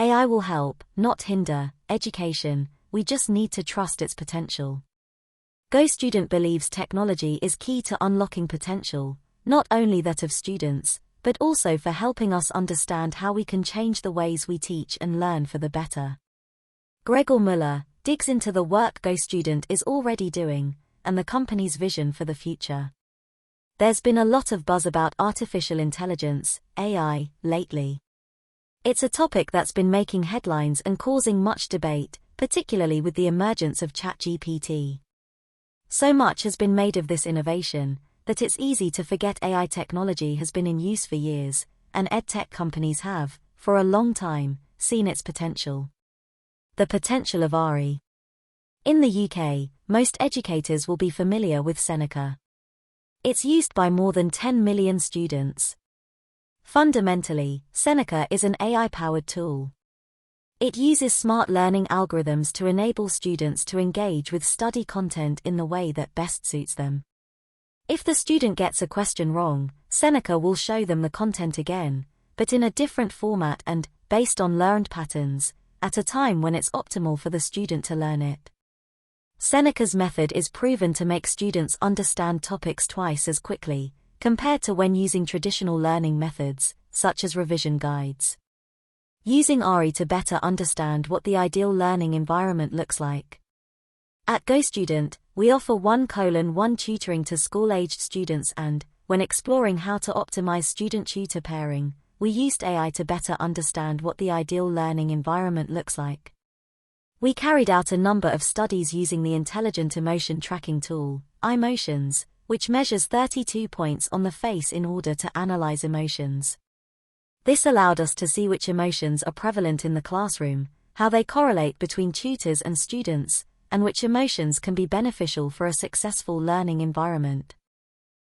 AI will help, not hinder, education. We just need to trust its potential. GoStudent believes technology is key to unlocking potential, not only that of students, but also for helping us understand how we can change the ways we teach and learn for the better. Gregor Müller digs into the work GoStudent is already doing, and the company's vision for the future. There's been a lot of buzz about artificial intelligence, AI, lately. It's a topic that's been making headlines and causing much debate, particularly with the emergence of ChatGPT. So much has been made of this innovation, that it's easy to forget AI technology has been in use for years, and EdTech companies have, for a long time, seen its potential. The potential of RE. In the UK, most educators will be familiar with Seneca. It's used by more than 10 million students. Fundamentally, Seneca is an AI-powered tool. It uses smart learning algorithms to enable students to engage with study content in the way that best suits them. If the student gets a question wrong, Seneca will show them the content again, but in a different format and, based on learned patterns, at a time when it's optimal for the student to learn it. Seneca's method is proven to make students understand topics twice as quickly, compared to when using traditional learning methods, such as revision guides. Using RE to better understand what the ideal learning environment looks like. At GoStudent, we offer 1:1 tutoring to school-aged students and, when exploring how to optimize student-tutor pairing, we used AI to better understand what the ideal learning environment looks like. We carried out a number of studies using the intelligent emotion tracking tool, iMotions, which measures 32 points on the face in order to analyze emotions. This allowed us to see which emotions are prevalent in the classroom, how they correlate between tutors and students, and which emotions can be beneficial for a successful learning environment.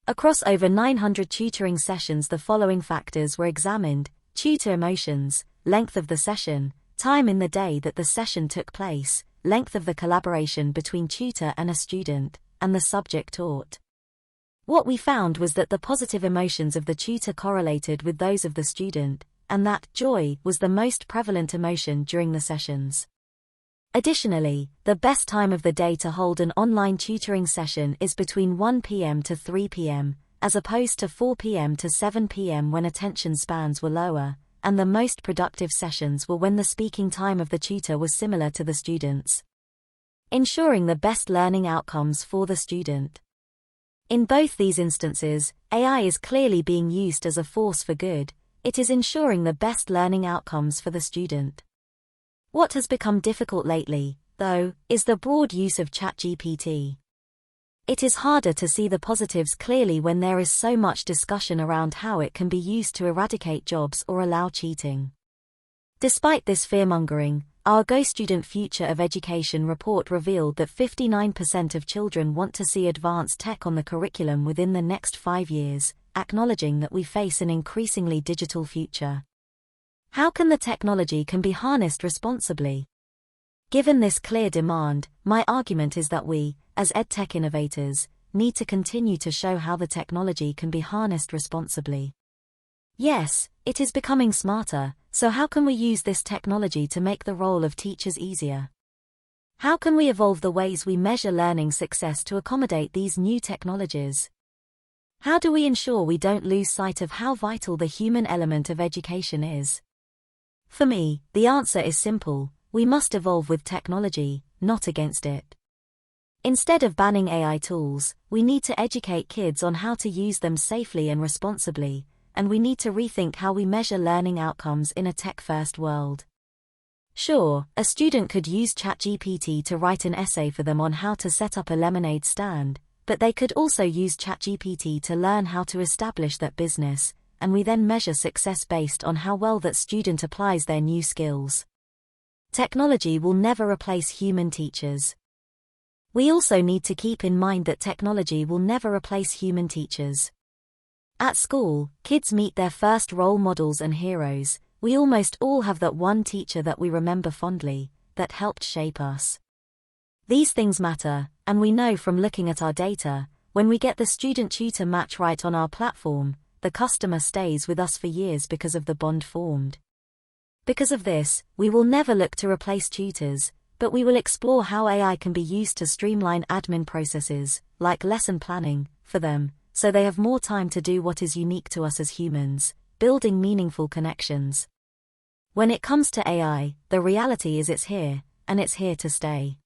Across over 900 tutoring sessions, the following factors were examined: tutor emotions, length of the session, time in the day that the session took place, length of the collaboration between tutor and a student, and the subject taught. What we found was that the positive emotions of the tutor correlated with those of the student, and that joy was the most prevalent emotion during the sessions. Additionally, the best time of the day to hold an online tutoring session is between 1 p.m. to 3 p.m., as opposed to 4 p.m. to 7 p.m. when attention spans were lower, and the most productive sessions were when the speaking time of the tutor was similar to the student's, ensuring the best learning outcomes for the student. In both these instances, AI is clearly being used as a force for good. It is ensuring the best learning outcomes for the student. What has become difficult lately, though, is the broad use of ChatGPT. It is harder to see the positives clearly when there is so much discussion around how it can be used to eradicate jobs or allow cheating. Despite this fearmongering, our GoStudent Future of Education report revealed that 59% of children want to see advanced tech on the curriculum within the next 5 years, acknowledging that we face an increasingly digital future. How can the technology be harnessed responsibly? Given this clear demand, my argument is that we, as EdTech innovators, need to continue to show how the technology can be harnessed responsibly. Yes, it is becoming smarter, so how can we use this technology to make the role of teachers easier? How can we evolve the ways we measure learning success to accommodate these new technologies? How do we ensure we don't lose sight of how vital the human element of education is? For me, the answer is simple: we must evolve with technology, not against it. Instead of banning AI tools, we need to educate kids on how to use them safely and responsibly, and we need to rethink how we measure learning outcomes in a tech-first world. Sure, a student could use ChatGPT to write an essay for them on how to set up a lemonade stand, but they could also use ChatGPT to learn how to establish that business, and we then measure success based on how well that student applies their new skills. Technology will never replace human teachers. We also need to keep in mind that technology will never replace human teachers. At school, kids meet their first role models and heroes. We almost all have that one teacher that we remember fondly, that helped shape us. These things matter, and we know from looking at our data, when we get the student-tutor match right on our platform, the customer stays with us for years because of the bond formed. Because of this, we will never look to replace tutors, but we will explore how AI can be used to streamline admin processes, like lesson planning, for them, so they have more time to do what is unique to us as humans, building meaningful connections. When it comes to AI, the reality is it's here, and it's here to stay.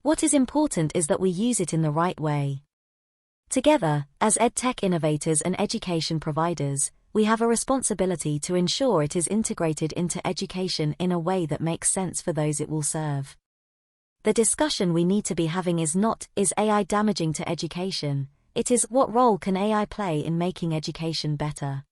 What is important is that we use it in the right way. Together, as EdTech innovators and education providers, we have a responsibility to ensure it is integrated into education in a way that makes sense for those it will serve. The discussion we need to be having is not, is AI damaging to education? It is, what role can AI play in making education better?